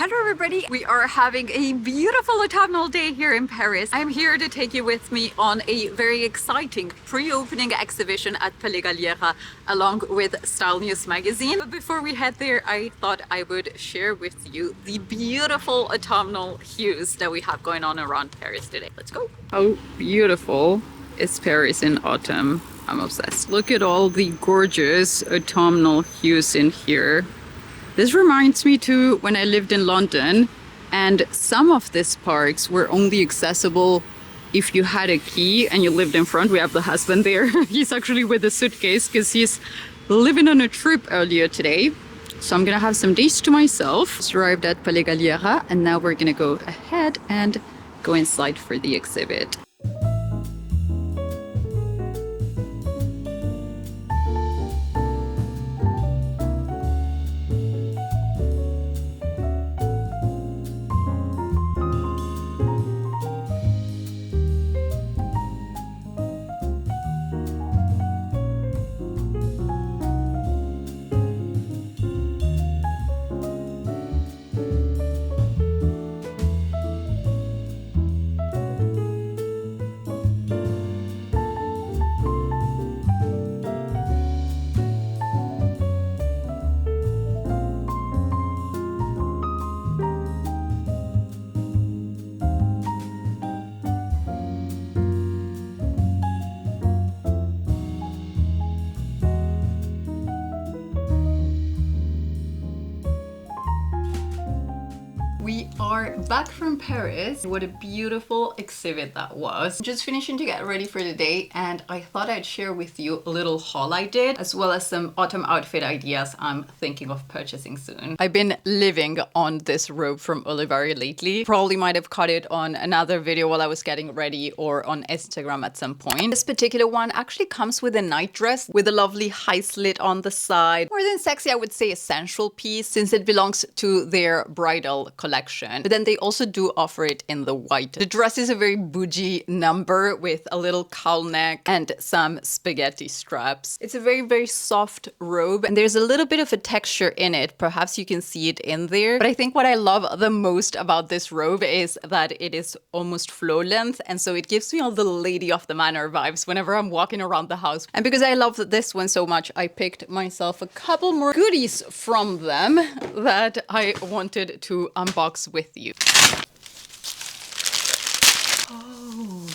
Hello everybody, we are having a beautiful autumnal day here in Paris. I'm here to take you with me on a very exciting pre-opening exhibition at Palais Galliera along with Style News magazine. But before we head there, I thought I would share with you the beautiful autumnal hues that we have going on around Paris today. Let's go! How beautiful is Paris in autumn? I'm obsessed. Look at all the gorgeous autumnal hues in here. This reminds me too when I lived in London, and some of these parks were only accessible if you had a key and you lived in front. We have the husband there. He's actually with a suitcase because he's living on a trip earlier today. So I'm gonna have some days to myself. Just arrived at Palais Galliera and now we're gonna go ahead and go inside for the exhibit. We are back from Paris. What a beautiful exhibit that was. Just finishing to get ready for the day, and I thought I'd share with you a little haul I did, as well as some autumn outfit ideas I'm thinking of purchasing soon. I've been living on this robe from Ulivary lately. Probably might have caught it on another video while I was getting ready or on Instagram at some point. This particular one actually comes with a night dress with a lovely high slit on the side. More than sexy, I would say essential piece since it belongs to their bridal collection. But then they also do offer it in the white. The dress is a very bougie number with a little cowl neck and some spaghetti straps. It's a very, very soft robe and there's a little bit of a texture in it. Perhaps you can see it in there. But I think what I love the most about this robe is that it is almost floor length, and so it gives me all the lady of the manor vibes whenever I'm walking around the house. And because I love this one so much, I picked myself a couple more goodies from them that I wanted to unbox with you.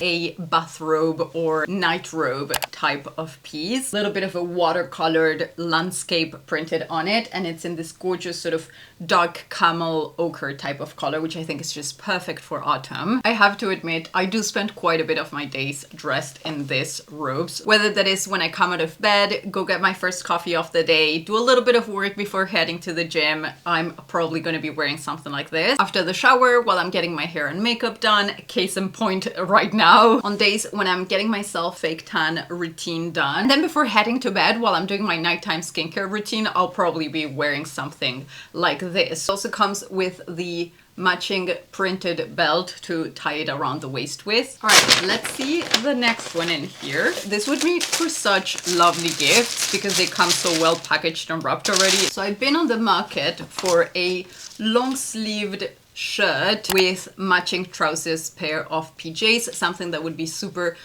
A bathrobe or night robe type of piece. A little bit of a watercolored landscape printed on it, and it's in this gorgeous sort of dark camel ochre type of color, which I think is just perfect for autumn. I have to admit, I do spend quite a bit of my days dressed in these robes, whether that is when I come out of bed, go get my first coffee of the day, do a little bit of work before heading to the gym. I'm probably going to be wearing something like this. After the shower, while I'm getting my hair and makeup done, case in point right now, on days when I'm getting myself fake tan routine done. And then before heading to bed, while I'm doing my nighttime skincare routine, I'll probably be wearing something like this. It also comes with the matching printed belt to tie it around the waist with. All right, let's see the next one in here. This would be for such lovely gifts because they come so well packaged and wrapped already. So I've been on the market for a long-sleeved shirt with matching trousers, pair of PJs, something that would be super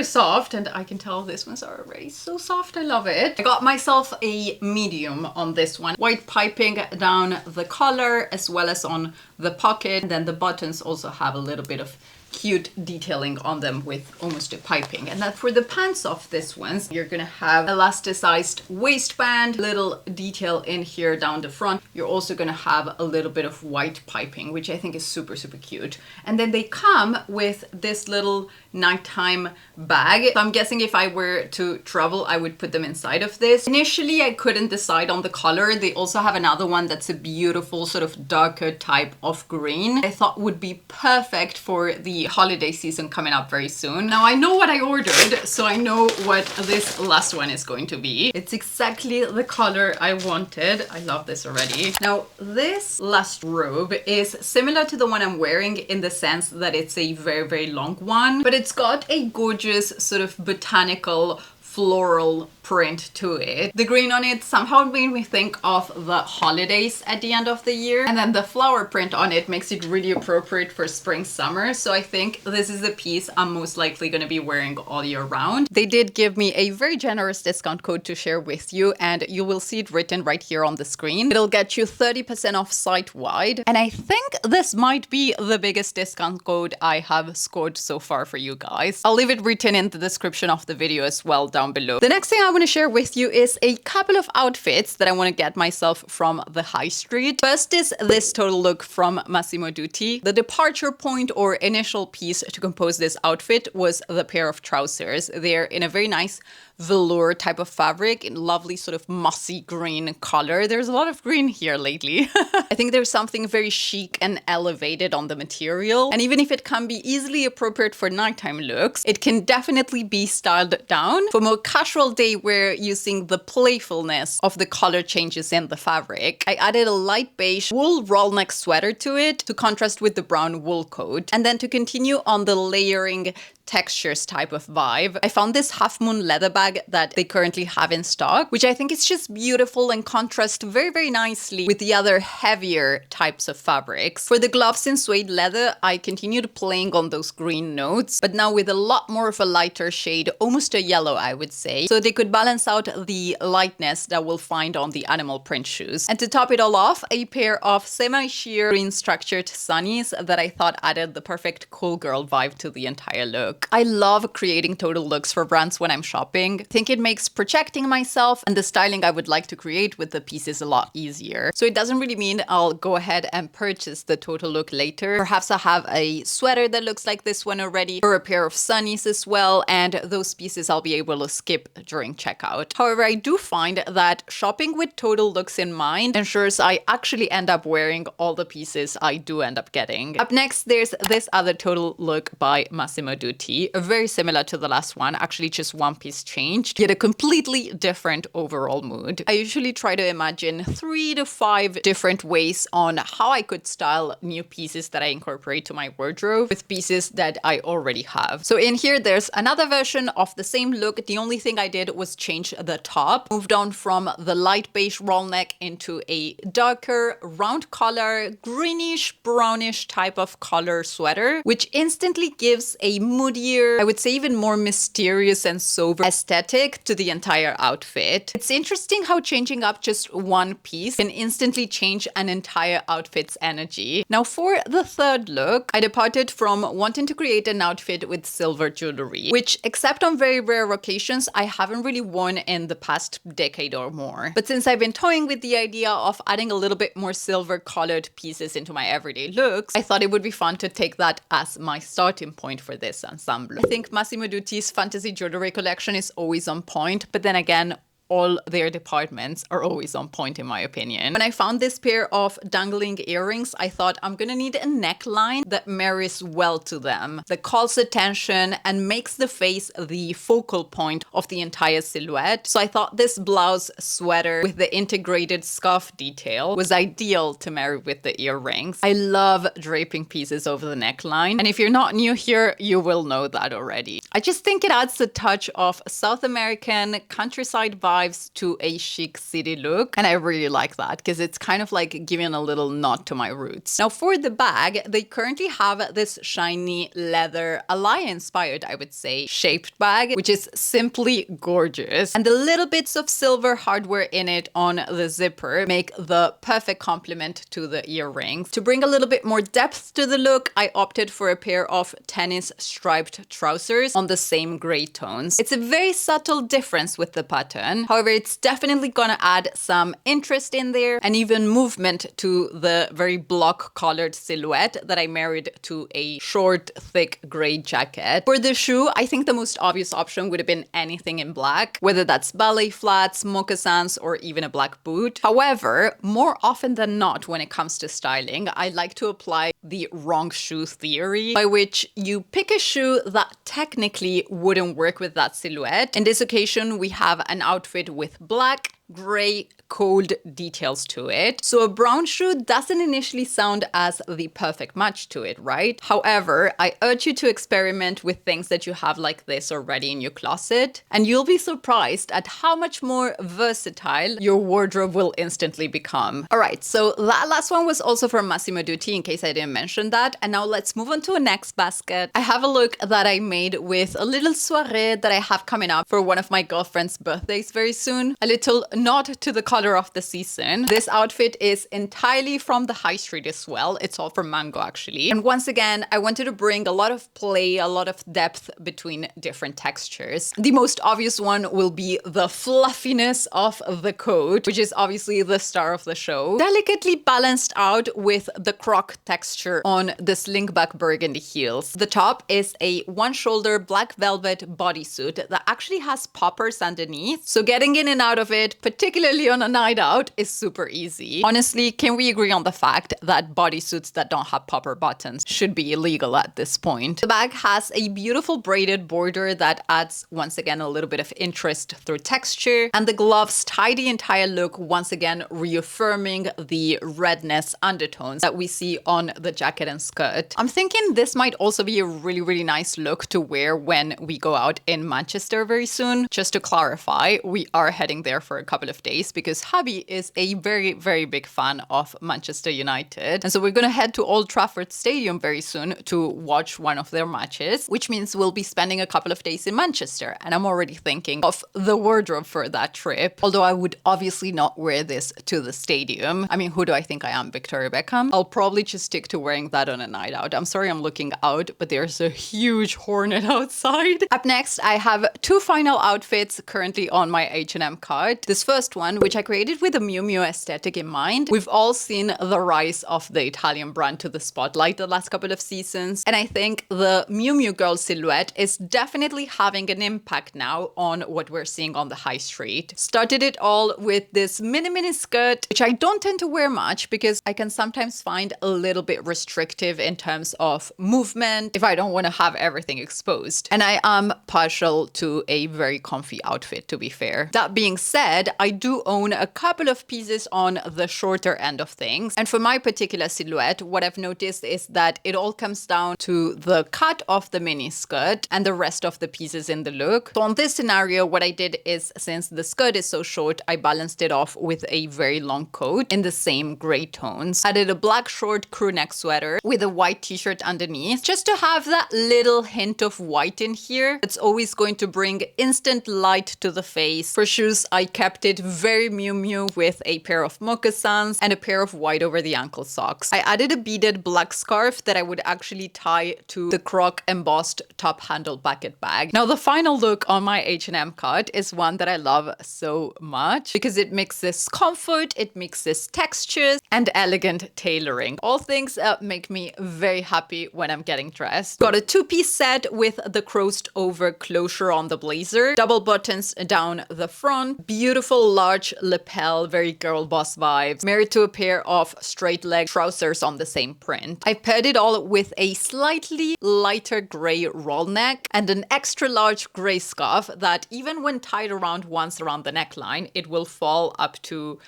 soft, and I can tell these ones are already so soft. I love it. I got myself a medium on this one. White piping down the collar as well as on the pocket, and then the buttons also have a little bit of cute detailing on them with almost a piping. And then for the pants of this ones, you're gonna have elasticized waistband, little detail in here down the front. You're also gonna have a little bit of white piping, which I think is super cute. And then they come with this little nighttime bag. So I'm guessing if I were to travel, I would put them inside of this. Initially, I couldn't decide on the color. They also have another one that's a beautiful sort of darker type of green. I thought would be perfect for the holiday season coming up very soon. Now I know what I ordered, so I know what this last one is going to be. It's exactly the color I wanted. I love this already. Now this last robe is similar to the one I'm wearing in the sense that it's a very long one, but it's got a gorgeous sort of botanical floral print to it. The green on it somehow made me think of the holidays at the end of the year, and then the flower print on it makes it really appropriate for spring summer. So I think this is a piece I'm most likely going to be wearing all year round. They did give me a very generous discount code to share with you, and you will see it written right here on the screen. It'll get you 30% off site-wide, and I think this might be the biggest discount code I have scored so far for you guys. I'll leave it written in the description of the video as well down below. The next thing I want to share with you is a couple of outfits that I want to get myself from the high street. First is this total look from Massimo Dutti. The departure point or initial piece to compose this outfit was the pair of trousers. They're in a very nice velour type of fabric in lovely sort of mossy green color. There's a lot of green here lately. I think there's something very chic and elevated on the material. And even if it can be easily appropriate for nighttime looks, it can definitely be styled down for more casual day wear using the playfulness of the color changes in the fabric. I added a light beige wool roll neck sweater to it to contrast with the brown wool coat. And then to continue on the layering textures type of vibe, I found this half moon leather bag that they currently have in stock, which I think is just beautiful and contrasts very, very nicely with the other heavier types of fabrics. For the gloves in suede leather, I continued playing on those green notes, but now with a lot more of a lighter shade, almost a yellow, I would say, so they could balance out the lightness that we'll find on the animal print shoes. And to top it all off, a pair of semi-sheer green structured sunnies that I thought added the perfect cool girl vibe to the entire look. I love creating total looks for brands when I'm shopping. I think it makes projecting myself and the styling I would like to create with the pieces a lot easier. So it doesn't really mean I'll go ahead and purchase the total look later. Perhaps I have a sweater that looks like this one already, or a pair of sunnies as well, and those pieces I'll be able to skip during checkout. However, I do find that shopping with total looks in mind ensures I actually end up wearing all the pieces I do end up getting. Up next, there's this other total look by Massimo Dutti. Very similar to the last one, actually just one piece changed, yet a completely different overall mood. I usually try to imagine 3 to 5 different ways on how I could style new pieces that I incorporate to my wardrobe with pieces that I already have. So in here, there's another version of the same look. The only thing I did was change the top, moved on from the light beige roll neck into a darker round collar, greenish, brownish type of color sweater, which instantly gives a moodier, I would say even more mysterious and sober aesthetic to the entire outfit. It's interesting how changing up just one piece can instantly change an entire outfit's energy. Now for the third look, I departed from wanting to create an outfit with silver jewelry, which except on very rare occasions, I haven't really worn in the past decade or more. But since I've been toying with the idea of adding a little bit more silver colored pieces into my everyday looks, I thought it would be fun to take that as my starting point for this ensemble. I think Massimo Dutti's fantasy jewelry collection is always on point, but then again, all their departments are always on point in my opinion. When I found this pair of dangling earrings, I thought I'm gonna need a neckline that marries well to them, that calls attention and makes the face the focal point of the entire silhouette. So I thought this blouse sweater with the integrated scarf detail was ideal to marry with the earrings. I love draping pieces over the neckline, and if you're not new here, you will know that already. I just think it adds a touch of South American countryside vibes to a chic city look, and I really like that because it's kind of like giving a little nod to my roots. Now for the bag, they currently have this shiny leather Alaya inspired, I would say, shaped bag, which is simply gorgeous, and the little bits of silver hardware in it on the zipper make the perfect complement to the earrings. To bring a little bit more depth to the look, I opted for a pair of tennis striped trousers on the same gray tones. It's a very subtle difference with the pattern. However, it's definitely gonna add some interest in there and even movement to the very block collared silhouette that I married to a short, thick gray jacket. For the shoe, I think the most obvious option would have been anything in black, whether that's ballet flats, moccasins, or even a black boot. However, more often than not, when it comes to styling, I like to apply the wrong shoe theory, by which you pick a shoe that technically wouldn't work with that silhouette. In this occasion, we have an outfit with black gray cold details to it. So a brown shoe doesn't initially sound as the perfect match to it, right? However, I urge you to experiment with things that you have like this already in your closet, and you'll be surprised at how much more versatile your wardrobe will instantly become. All right, so that last one was also from Massimo Dutti, in case I didn't mention that. And now let's move on to a next basket. I have a look that I made with a little soiree that I have coming up for one of my girlfriend's birthdays very soon. A little nod to the color of the season. This outfit is entirely from the high street as well. It's all from Mango actually. And once again, I wanted to bring a lot of play, a lot of depth between different textures. The most obvious one will be the fluffiness of the coat, which is obviously the star of the show. Delicately balanced out with the croc texture on the slingback burgundy heels. The top is a one-shoulder black velvet bodysuit that actually has poppers underneath. So getting in and out of it, particularly on a night out, is super easy. Honestly, can we agree on the fact that bodysuits that don't have popper buttons should be illegal at this point? The bag has a beautiful braided border that adds, once again, a little bit of interest through texture, and the gloves tie the entire look, once again reaffirming the redness undertones that we see on the jacket and skirt. I'm thinking this might also be a really nice look to wear when we go out in Manchester very soon. Just to clarify, we are heading there for a couple of days because hubby is a very big fan of Manchester United. And so we're going to head to Old Trafford Stadium very soon to watch one of their matches, which means we'll be spending a couple of days in Manchester. And I'm already thinking of the wardrobe for that trip. Although I would obviously not wear this to the stadium. I mean, who do I think I am, Victoria Beckham? I'll probably just stick to wearing that on a night out. I'm sorry I'm looking out, but there's a huge hornet outside. Up next, I have two final outfits currently on my H&M cart. This first one, which I created with a Miu Miu aesthetic in mind. We've all seen the rise of the Italian brand to the spotlight the last couple of seasons. And I think the Miu Miu girl silhouette is definitely having an impact now on what we're seeing on the high street. Started it all with this mini skirt, which I don't tend to wear much because I can sometimes find a little bit restrictive in terms of movement if I don't want to have everything exposed. And I am partial to a very comfy outfit, to be fair. That being said, I do own a couple of pieces on the shorter end of things. And for my particular silhouette, what I've noticed is that it all comes down to the cut of the mini skirt and the rest of the pieces in the look. So on this scenario, what I did is, since the skirt is so short, I balanced it off with a very long coat in the same gray tones. Added a black short crew neck sweater with a white t-shirt underneath, just to have that little hint of white in here. It's always going to bring instant light to the face. For shoes, I kept it very Miu Miu with a pair of moccasins and a pair of white over the ankle socks. I added a beaded black scarf that I would actually tie to the croc embossed top handle bucket bag. Now the final look on my H&M cart is one that I love so much because it mixes comfort, it mixes textures and elegant tailoring. All things that make me very happy when I'm getting dressed. Got a two-piece set with the crossed over closure on the blazer, double buttons down the front, beautiful large lapel, very girl boss vibes, married to a pair of straight leg trousers on the same print. I paired it all with a slightly lighter gray roll neck and an extra large gray scarf that even when tied around once around the neckline, it will fall up to,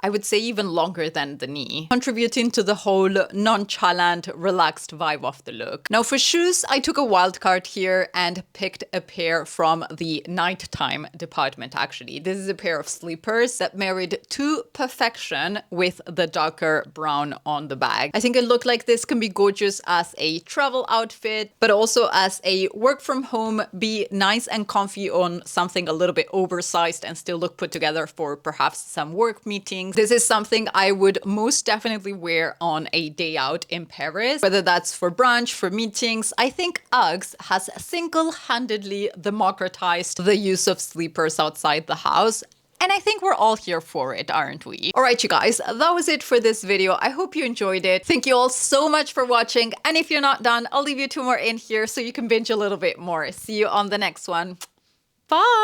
I would say, even longer than the knee, contributing to the whole nonchalant, relaxed vibe of the look. Now for shoes, I took a wild card here and picked a pair from the nighttime department, actually. This is a pair of slippers that married to perfection with the darker brown on the bag. I think a look like this can be gorgeous as a travel outfit, but also as a work from home, be nice and comfy on something a little bit oversized and still look put together for perhaps some work meetings. This is something I would most definitely wear on a day out in Paris, whether that's for brunch, for meetings. I think Uggs has single-handedly democratized the use of sleepers outside the house. And I think we're all here for it, aren't we? All right, you guys, that was it for this video. I hope you enjoyed it. Thank you all so much for watching. And if you're not done, I'll leave you 2 more in here so you can binge a little bit more. See you on the next one. Bye!